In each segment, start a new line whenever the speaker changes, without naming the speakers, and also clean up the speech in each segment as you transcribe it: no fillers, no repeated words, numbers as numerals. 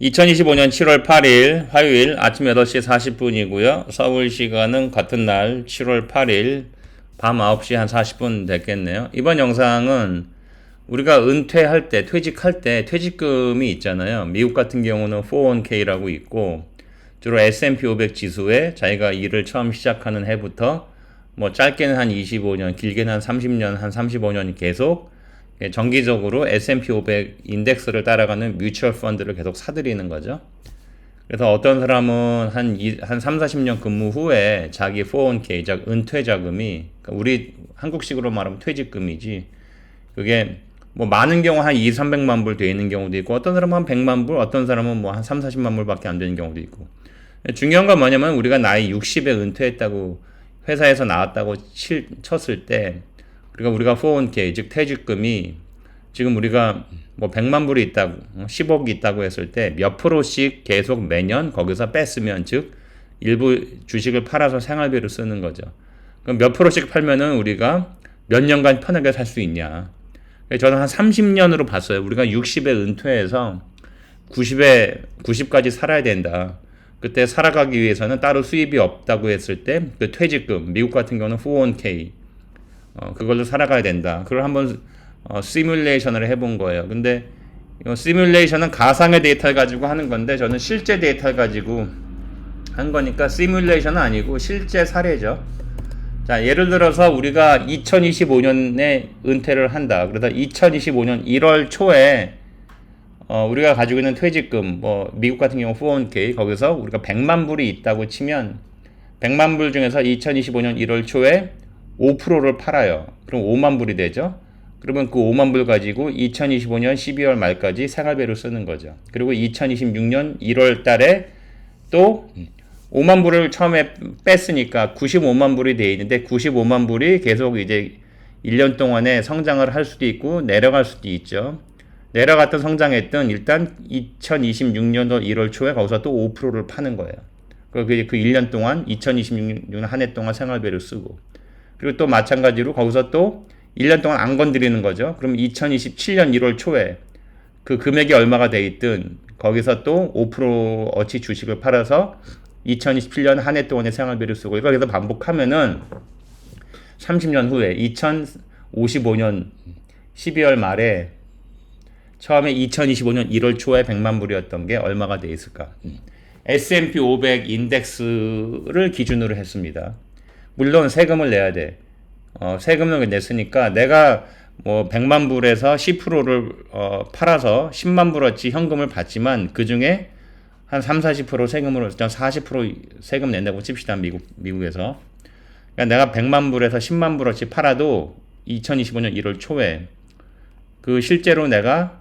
2025년 7월 8일 화요일 아침 8시 40분이고요. 서울 시간은 같은 날 7월 8일 밤 9시 한 40분 됐겠네요. 이번 영상은 우리가 은퇴할 때, 퇴직할 때 퇴직금이 있잖아요. 미국 같은 경우는 401k라고 있고 주로 S&P 500 지수에 자기가 일을 처음 시작하는 해부터 뭐 짧게는 한 25년, 길게는 한 30년, 한 35년 계속 정기적으로 S&P 500 인덱스를 따라가는 뮤추얼 펀드를 계속 사들이는 거죠. 그래서 어떤 사람은 한 3, 40년 근무 후에 자기 401k, 즉 은퇴 자금이, 그러니까 우리 한국식으로 말하면 퇴직금이지, 그게 뭐 많은 경우 한 2, 300만 불 돼 있는 경우도 있고, 어떤 사람은 한 100만 불, 어떤 사람은 뭐 한 3, 40만 불밖에 안 되는 경우도 있고. 중요한 건 뭐냐면 우리가 나이 60에 은퇴했다고, 회사에서 나왔다고 쳤을 때 우리가 401k, 즉 퇴직금이 지금 우리가 뭐 100만 불이 있다고, 10억이 있다고 했을 때 몇 프로씩 계속 매년 거기서 뺐으면, 즉 일부 주식을 팔아서 생활비로 쓰는 거죠. 그럼 몇 프로씩 팔면은 우리가 몇 년간 편하게 살 수 있냐. 저는 한 30년으로 봤어요. 우리가 60에 은퇴해서 90까지 살아야 된다. 그때 살아가기 위해서는 따로 수입이 없다고 했을 때 그 퇴직금, 미국 같은 경우는 401k, 그걸로 살아가야 된다. 그걸 한번 시뮬레이션을 해본 거예요. 근데 시뮬레이션은 가상의 데이터를 가지고 하는 건데 저는 실제 데이터를 가지고 한 거니까 시뮬레이션은 아니고 실제 사례죠. 자, 예를 들어서 우리가 2025년에 은퇴를 한다. 그러다 2025년 1월 초에 우리가 가지고 있는 퇴직금, 뭐 미국 같은 경우 401k, 거기서 우리가 100만 불이 있다고 치면 100만 불 중에서 2025년 1월 초에 5%를 팔아요. 그럼 5만 불이 되죠. 그러면 그 5만 불 가지고 2025년 12월 말까지 생활비로 쓰는 거죠. 그리고 2026년 1월 달에 또 5만 불을 처음에 뺐으니까 95만 불이 돼 있는데 95만 불이 계속 이제 1년 동안에 성장을 할 수도 있고 내려갈 수도 있죠. 내려갔던 성장했던 일단 2026년도 1월 초에 거기서 또 5%를 파는 거예요. 그 1년 동안 2026년 한 해 동안 생활비를 쓰고, 그리고 또 마찬가지로 거기서 또 1년 동안 안 건드리는 거죠. 그럼 2027년 1월 초에 그 금액이 얼마가 돼 있든 거기서 또 5%어치 주식을 팔아서 2027년 한 해 동안의 생활비를 쓰고, 이걸 계속 반복하면은 30년 후에 2055년 12월 말에 처음에 2025년 1월 초에 100만 불이었던 게 얼마가 돼 있을까? S&P 500 인덱스를 기준으로 했습니다. 물론 세금을 내야 돼. 세금을 냈으니까 내가 뭐 100만 불에서 10%를 팔아서 10만 불어치 현금을 받지만 그 중에 한 3, 40% 세금으로 40% 세금 낸다고 칩시다. 미국에서. 그러니까 내가 100만 불에서 10만 불어치 팔아도 2025년 1월 초에 그 실제로 내가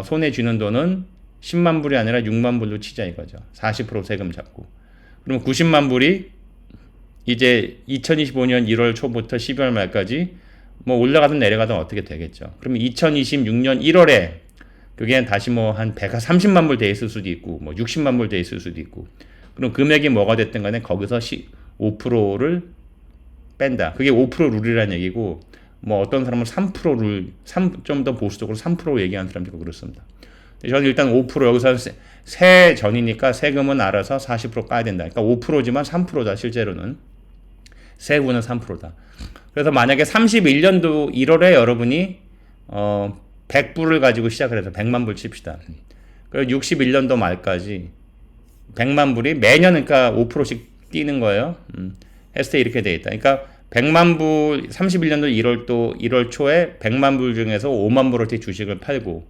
손에 쥐는 돈은 10만 불이 아니라 6만 불로 치자 이거죠. 40% 세금 잡고. 그럼 90만 불이 이제 2025년 1월 초부터 12월 말까지 뭐 올라가든 내려가든 어떻게 되겠죠. 그러면 2026년 1월에 그게 다시 뭐 한 130만 불 돼 있을 수도 있고 뭐 60만 불 돼 있을 수도 있고, 그럼 금액이 뭐가 됐든 간에 거기서 5%를 뺀다. 그게 5% 룰이라는 얘기고, 뭐 어떤 사람은 3% 룰, 좀 더 보수적으로 3% 얘기하는 사람도 있고 그렇습니다. 저는 일단 5% 여기서 세 전이니까 세금은 알아서 40% 까야 된다. 그러니까 5%지만 3%다 실제로는. 세후는 3%다. 그래서 만약에 31년도 1월에 여러분이 100불을 가지고 시작을 해서 100만 불 칩시다. 그리고 61년도 말까지 100만 불이 매년 그러니까 5%씩 뛰는 거예요. 했을 때 이렇게 돼 있다. 그러니까 100만 불 31년도 1월 초에 100만 불 중에서 5만 불어치 주식을 팔고,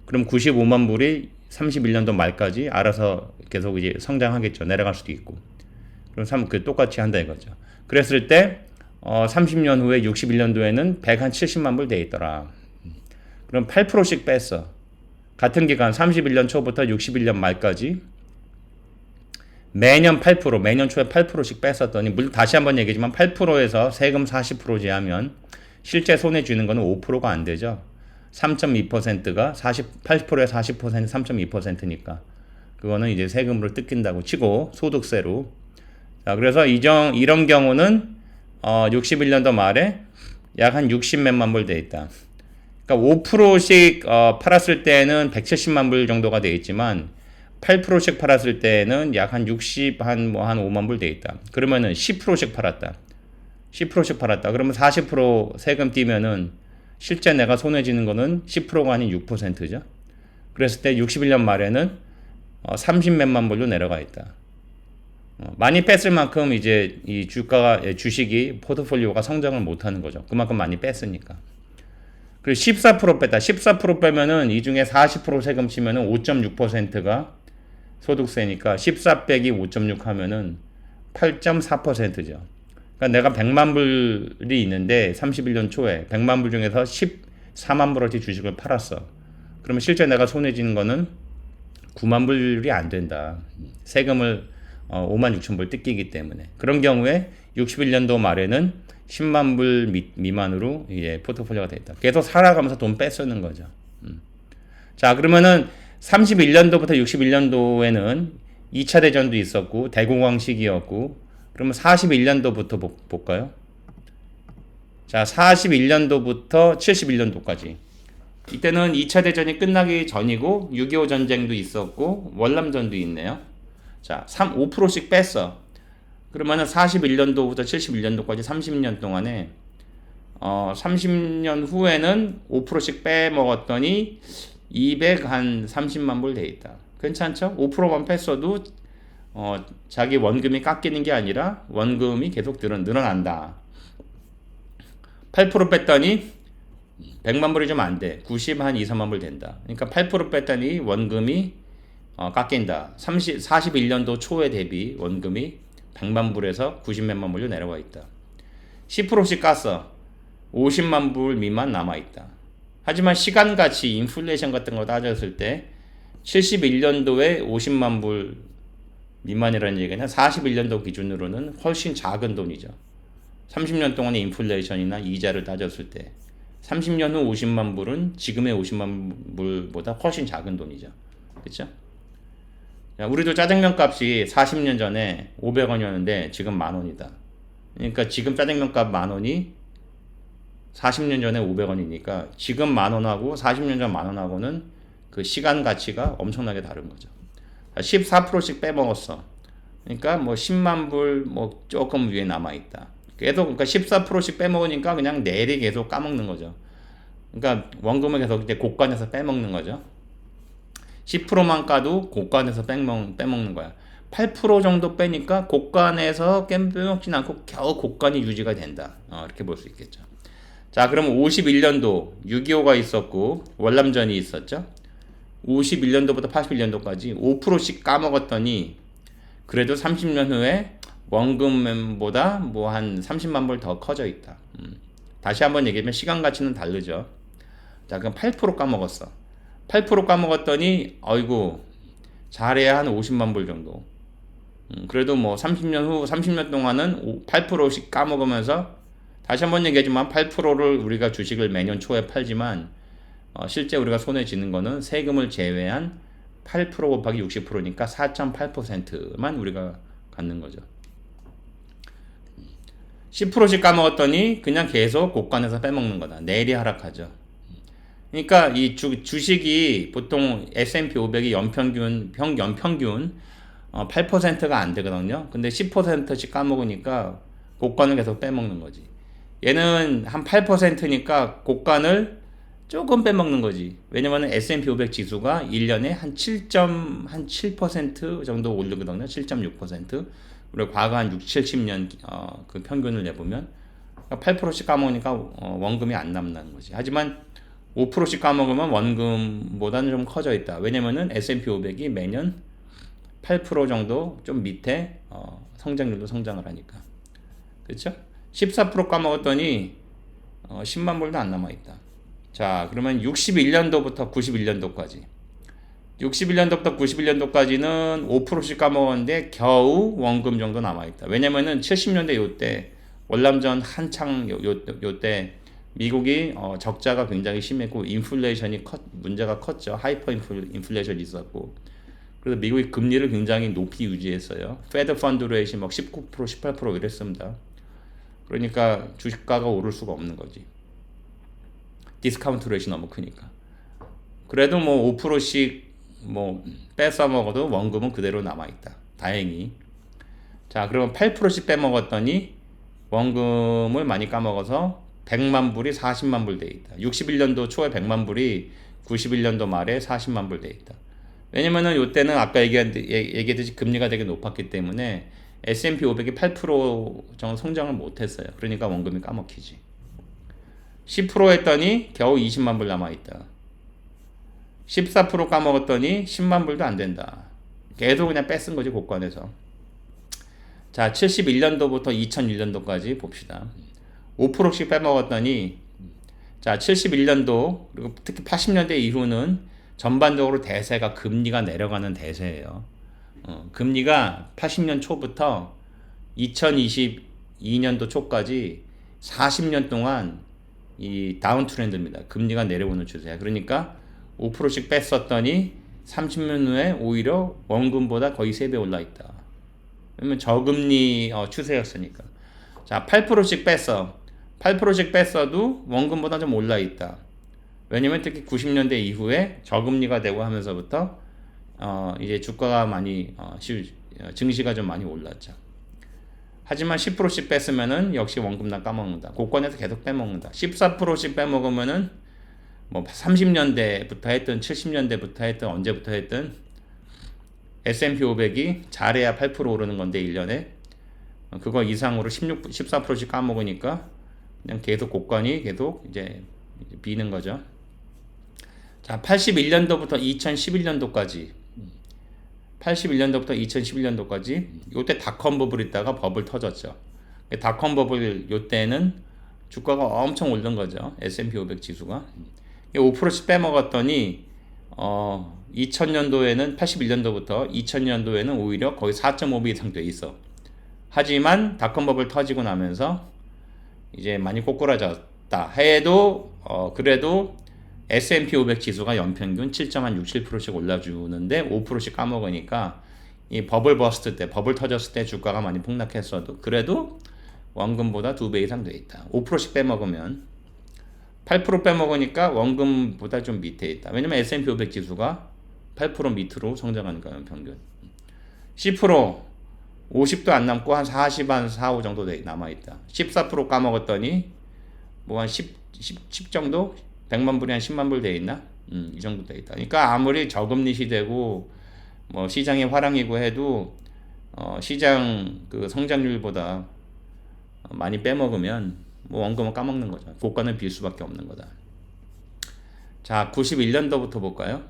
그럼 95만 불이 31년도 말까지 알아서 계속 이제 성장하겠죠. 내려갈 수도 있고. 그럼 똑같이 한다 이거죠. 그랬을 때 30년 후에 61년도에는 170만 불 돼 있더라. 그럼 8%씩 뺐어. 같은 기간 31년 초부터 61년 말까지 매년 8%, 매년 초에 8%씩 뺐었더니, 다시 한번 얘기지만 8%에서 세금 40% 제하면 실제 손에 쥐는 거는 5%가 안 되죠. 3.2%가 8%에 40% 3.2%니까 그거는 이제 세금으로 뜯긴다고 치고 소득세로. 자, 그래서 이런 경우는 61년도 말에 약 한 60몇만 불 돼 있다. 그러니까 5%씩 팔았을 때는 170만 불 정도가 돼 있지만 8%씩 팔았을 때는 약 한 60, 한 5만 불 돼 있다. 그러면은 10%씩 팔았다. 10%씩 팔았다. 그러면 40% 세금 떼면은 실제 내가 손해 지는 거는 10%가 아닌 6%죠. 그랬을 때 61년 말에는 30몇만 불로 내려가 있다. 많이 뺐을 만큼 이제 이 주식이 포트폴리오가 성장을 못 하는 거죠. 그만큼 많이 뺐으니까. 그리고 14% 뺐다. 14% 빼면은 이 중에 40% 세금 치면은 5.6%가 소득세니까 14 빼기 5.6 하면은 8.4%죠. 그러니까 내가 100만 불이 있는데 31년 초에 100만 불 중에서 14만 불어치 주식을 팔았어. 그러면 실제 내가 손해 지는 거는 9만 불이 안 된다. 세금을 5만 6천 불 뜯기기 때문에. 그런 경우에 61년도 말에는 10만 불 미만으로 이제 포트폴리오가 됐다. 계속 살아가면서 돈 빼쓰는 거죠. 자, 그러면은 31년도부터 61년도에는 2차 대전도 있었고 대공황 시기였고, 그러면 41년도부터 볼까요? 자, 41년도부터 71년도까지. 이때는 2차 대전이 끝나기 전이고 6.25 전쟁도 있었고 월남전도 있네요. 자, 5%씩 뺐어. 그러면은 41년도부터 71년도까지 30년 동안에 30년 후에는 5%씩 빼먹었더니 230만 불 돼 있다. 괜찮죠? 5%만 뺐어도 자기 원금이 깎이는 게 아니라 원금이 계속 늘어난다. 8% 뺐더니 100만 불이 좀 안 돼. 90, 한 2, 3만 불 된다. 그러니까 8% 뺐더니 원금이 깎인다. 41년도 초에 대비 원금이 100만 불에서 90몇만 불로 내려와 있다. 10%씩 깠어. 50만 불 미만 남아있다. 하지만 시간가치, 인플레이션 같은 거 따졌을 때 71년도에 50만 불 미만이라는 얘기는 41년도 기준으로는 훨씬 작은 돈이죠. 30년 동안의 인플레이션이나 이자를 따졌을 때 30년 후 50만 불은 지금의 50만 불보다 훨씬 작은 돈이죠. 그렇죠? 우리도 짜장면 값이 40년 전에 500원이었는데 지금 만원이다. 그러니까 지금 짜장면 값 만원이 40년 전에 500원이니까 지금 만원하고 40년 전 만원하고는 그 시간 가치가 엄청나게 다른 거죠. 14%씩 빼먹었어. 그러니까 뭐 10만 불 뭐 조금 위에 남아있다. 계속 그러니까 14%씩 빼먹으니까 그냥 내리 계속 까먹는 거죠. 그러니까 원금을 계속 이제 고관에서 빼먹는 거죠. 10%만 까도 고관에서 빼먹는 거야. 8% 정도 빼니까 고관에서 빼먹진 않고 겨우 고관이 유지가 된다. 이렇게 볼 수 있겠죠. 자, 그럼 51년도 6.25가 있었고 월남전이 있었죠. 51년도부터 81년도까지 5%씩 까먹었더니 그래도 30년 후에 원금보다 뭐 한 30만 불 더 커져 있다. 다시 한번 얘기하면 시간 가치는 다르죠. 자, 그럼 8% 까먹었어. 8% 까먹었더니 어이구 잘해야 한 50만 불 정도. 그래도 뭐 30년 동안은 8%씩 까먹으면서 다시 한번 얘기하지만 8%를 우리가 주식을 매년 초에 팔지만 실제 우리가 손에 쥐는 거는 세금을 제외한 8% 곱하기 60%니까 4.8%만 우리가 갖는 거죠. 10%씩 까먹었더니 그냥 계속 고관에서 빼먹는 거다. 내일이 하락하죠. 그러니까 이 주식이 보통 S&P 500이 연평균 8%가 안 되거든요. 근데 10%씩 까먹으니까 고관을 계속 빼먹는 거지. 얘는 한 8%니까 고관을 조금 빼먹는 거지. 왜냐면 S&P 500 지수가 1년에 한 7% 정도 오르거든요. 7.6%. 우리가 과거 한 70년 그 평균을 내보면 8%씩 까먹으니까 원금이 안 남는 거지. 하지만 5%씩 까먹으면 원금보다는 좀 커져 있다. 왜냐면은 S&P 500이 매년 8% 정도 좀 밑에 성장률도 성장을 하니까. 그렇죠? 14% 까먹었더니 10만 불도 안 남아 있다. 자, 그러면 61년도부터 91년도까지. 61년도부터 91년도까지는 5%씩 까먹었는데 겨우 원금 정도 남아있다. 왜냐면은 70년대 요때 월남전 한창 요때 미국이 적자가 굉장히 심했고 인플레이션이 문제가 컸죠. 하이퍼 인플레이션이 있었고, 그래서 미국이 금리를 굉장히 높이 유지했어요. 페드 펀드 레이시 막 19%, 18% 이랬습니다. 그러니까 주식가가 오를 수가 없는 거지. 디스카운트 레이시 너무 크니까. 그래도 뭐 5%씩 뭐 뺏어 먹어도 원금은 그대로 남아 있다. 다행히. 자, 그러면 8%씩 빼먹었더니 원금을 많이 까먹어서 100만 불이 40만 불 돼 있다. 61년도 초에 100만 불이 91년도 말에 40만 불 돼 있다. 왜냐면은 이때는 아까 얘기했듯이 금리가 되게 높았기 때문에 S&P 500이 8% 정도 성장을 못했어요. 그러니까 원금이 까먹히지. 10% 했더니 겨우 20만 불 남아있다. 14% 까먹었더니 10만 불도 안 된다. 계속 그냥 뺏은 거지, 고관에서. 자, 71년도부터 2001년도까지 봅시다. 5%씩 빼먹었더니, 자, 71년도, 그리고 특히 80년대 이후는 전반적으로 대세가 금리가 내려가는 대세예요. 금리가 80년 초부터 2022년도 초까지 40년 동안 이 다운 트렌드입니다. 금리가 내려오는 추세야. 그러니까 5%씩 뺐었더니 30년 후에 오히려 원금보다 거의 3배 올라 있다. 왜냐면 저금리 추세였으니까. 자, 8%씩 뺐어. 8%씩 뺐어도 원금보다 좀 올라 있다. 왜냐면 특히 90년대 이후에 저금리가 되고 하면서부터 이제 주가가 많이 증시가 좀 많이 올랐죠. 하지만 10%씩 뺐으면은 역시 원금 다 까먹는다. 고관에서 계속 빼먹는다. 14%씩 빼먹으면은 뭐 30년대부터 했든 70년대부터 했든 언제부터 했든 S&P 500이 잘해야 8% 오르는 건데 1년에 그거 이상으로 14%씩 까먹으니까 그냥 계속 고관이 계속 이제 비는 거죠. 자, 81년도부터 2011년도까지 81년도부터 2011년도까지 요때 닷컴 버블 있다가 버블 터졌죠. 닷컴 버블 요때는 주가가 엄청 오른 거죠. S&P 500 지수가 5%씩 빼먹었더니 2000년도에는 81년도부터 2000년도에는 오히려 거의 4.5배 이상 돼 있어. 하지만 닷컴 버블 터지고 나면서 이제 많이 꼬꾸라졌다 해도 그래도 S&P 500 지수가 연평균 7.67%씩 올라주는데 5%씩 까먹으니까 이 버블 버스트 때, 버블 터졌을 때 주가가 많이 폭락했어도 그래도 원금보다 2배 이상 돼 있다. 5%씩 빼먹으면 8% 빼먹으니까 원금보다 좀 밑에 있다. 왜냐면 S&P 500 지수가 8% 밑으로 성장하니까 연평균. 10% 50도 안 남고 한 40, 한 4, 5 정도 남아있다. 14% 까먹었더니 뭐 한 10 정도? 100만 불이 한 10만 불 돼 있나? 이 정도 돼 있다. 그러니까 아무리 저금리 시대고 뭐 시장이 화랑이고 해도 시장 그 성장률보다 많이 빼먹으면 뭐 원금은 까먹는 거죠. 고가는 빌 수밖에 없는 거다. 자, 91년도부터 볼까요?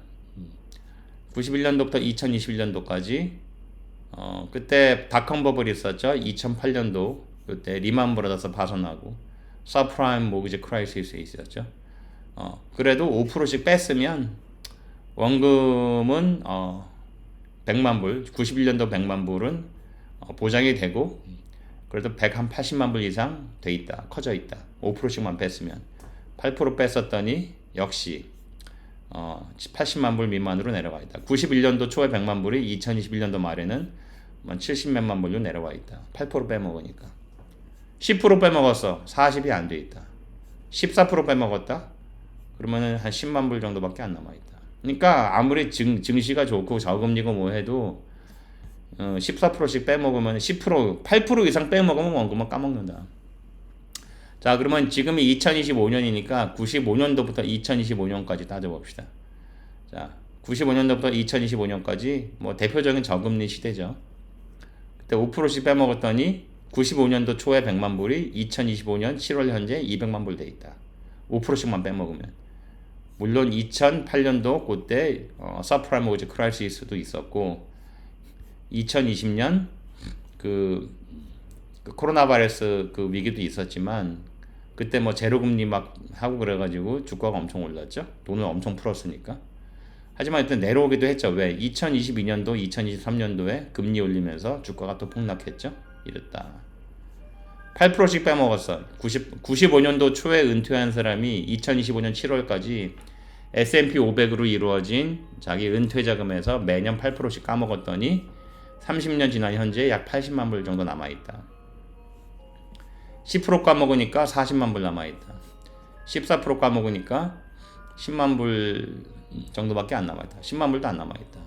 91년도부터 2021년도까지 그때 닷컴 버블이 있었죠. 2008년도 그때 리만 브라더스 파산하고 서프라임 모기지 크라이시스에 있었죠. 그래도 5%씩 뺐으면 원금은 100만 불, 91년도 100만 불은 보장이 되고 그래도 180만 불 이상 돼 있다, 커져 있다. 5%씩만 뺐으면 8% 뺐었더니 역시 80만 불 미만으로 내려가 있다. 91년도 초에 100만 불이 2021년도 말에는 70몇만 불로 내려와 있다. 8% 빼먹으니까. 10% 빼먹었어. 40이 안 돼 있다. 14% 빼먹었다. 그러면은 한 10만 불 정도밖에 안 남아 있다. 그러니까 아무리 증시가 좋고 저금리고 뭐 해도 14%씩 빼먹으면 10%, 8% 이상 빼먹으면 원금은 까먹는다. 자, 그러면 지금이 2025년이니까 95년도부터 2025년까지 따져봅시다. 자, 95년도부터 2025년까지 뭐 대표적인 저금리 시대죠. 그때 5%씩 빼먹었더니 95년도 초에 100만 불이 2025년 7월 현재 200만 불 돼 있다. 5%씩만 빼먹으면. 물론 2008년도 그때 서프라임 모기지 크라이시스도 있었고 2020년 그 코로나 바이러스 그 위기도 있었지만 그때 뭐 제로금리 막 하고 그래가지고 주가가 엄청 올랐죠. 돈을 엄청 풀었으니까. 하지만 일단 내려오기도 했죠. 왜? 2022년도, 2023년도에 금리 올리면서 주가가 또 폭락했죠. 이랬다. 8%씩 빼먹었어. 95년도 초에 은퇴한 사람이 2025년 7월까지 S&P 500으로 이루어진 자기 은퇴 자금에서 매년 8%씩 까먹었더니 30년 지난 현재 약 80만 불 정도 남아있다. 10% 까먹으니까 40만 불 남아있다. 14% 까먹으니까 10만 불 정도밖에 안 남아있다. 10만 불도 안 남아있다.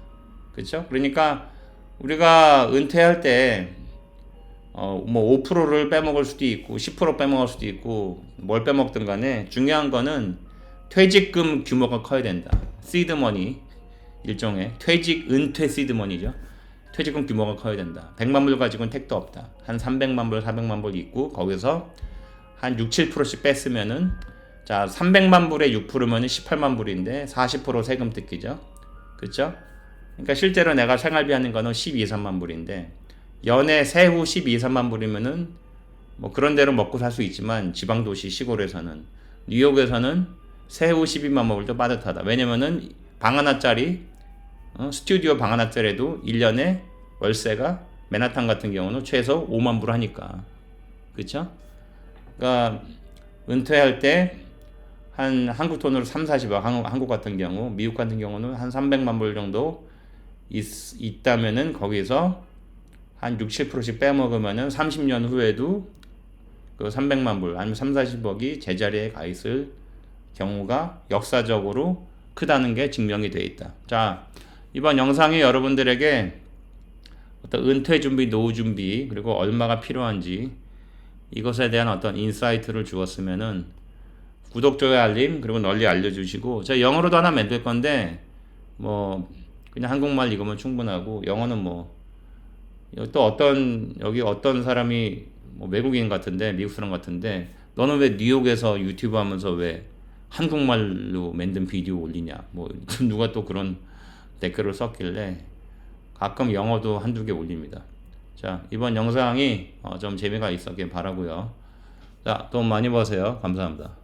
그렇죠? 그러니까 우리가 은퇴할 때 뭐 5%를 빼먹을 수도 있고 10% 빼먹을 수도 있고 뭘 빼먹든 간에 중요한 거는 퇴직금 규모가 커야 된다. 시드머니, 일종의 퇴직 은퇴 시드머니죠. 퇴직금 규모가 커야 된다. 100만 불 가지고는 택도 없다. 한 300만 불, 400만 불 있고 거기서 한 6, 7%씩 뺐으면은 자 300만 불에 6%면은 18만 불인데 40% 세금 뜯기죠. 그렇죠? 그러니까 실제로 내가 생활비 하는 거는 12, 3만 불인데 연애 세후 12, 3만 불이면은 뭐 그런 대로 먹고 살 수 있지만 지방 도시 시골에서는 뉴욕에서는 세후 12만 불도 빠듯하다. 왜냐면은 방 하나짜리 스튜디오 방 하나짜리도 1년에 월세가 맨하탄 같은 경우는 최소 5만 불 하니까. 그렇죠? 그러니까 은퇴할 때 한 한국 돈으로 3, 40억 한국 같은 경우 미국 같은 경우는 한 300만 불 정도 있다면은 거기서 한 6, 7%씩 빼먹으면은 30년 후에도 그 300만 불 아니면 3, 40억이 제자리에 가 있을 경우가 역사적으로 크다는 게 증명이 되어 있다. 자, 이번 영상이 여러분들에게 어떤 은퇴 준비, 노후 준비, 그리고 얼마가 필요한지 이것에 대한 어떤 인사이트를 주었으면은 구독, 좋아요, 알림, 그리고 널리 알려주시고, 제가 영어로도 하나 만들 건데, 뭐, 그냥 한국말 읽으면 충분하고, 영어는 뭐, 또 여기 어떤 사람이, 뭐, 외국인 같은데, 미국 사람 같은데, 너는 왜 뉴욕에서 유튜브 하면서 왜 한국말로 만든 비디오 올리냐? 뭐, 누가 또 그런 댓글을 썼길래, 가끔 영어도 한두 개 올립니다. 자, 이번 영상이 좀 재미가 있었길 바라고요. 자, 돈 많이 버세요. 감사합니다.